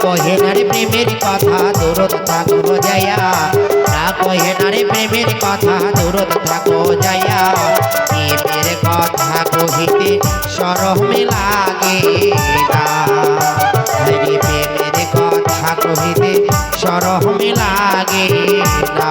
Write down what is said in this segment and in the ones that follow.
কহে না রে প্রেমের কথা দূরত থাকো যাইয়া, না কহে না রে প্রেমের কথা দূরত থাকো যাইয়া। প্রেমের কথা কহিতে শরম লাগে না, প্রেমের কথা কহিতে শরম লাগে না।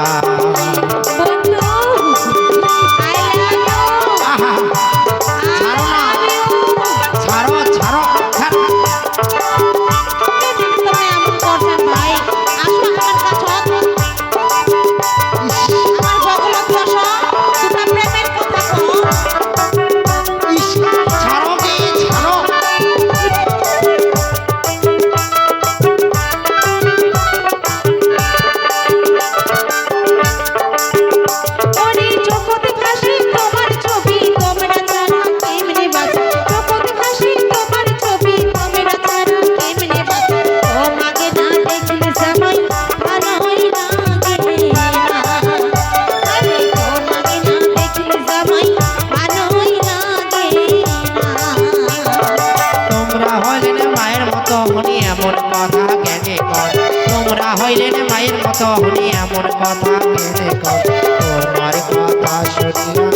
তোমরা হইলেন মায়ের মতো হনি এমন কথা কেনে কর, তোমার কথা শুনিয়া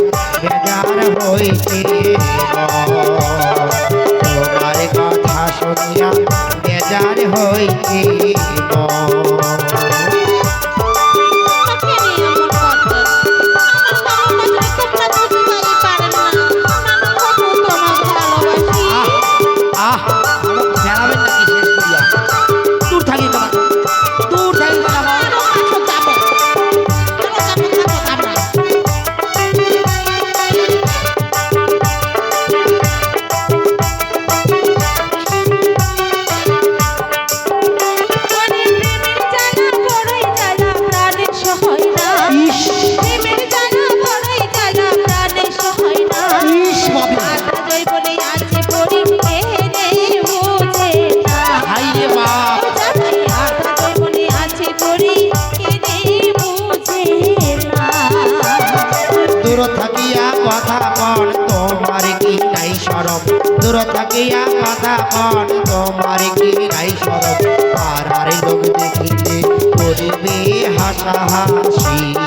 বেজার হইছে, তোমার কথা শুনিয়া বেজার হইছে। কথা কন তোমার কি নাই শরম, দূর থাকিয়া কথা কন তোমার কি নাই শরম। আর লোক দেখিলে করিবে হাসাহাসি।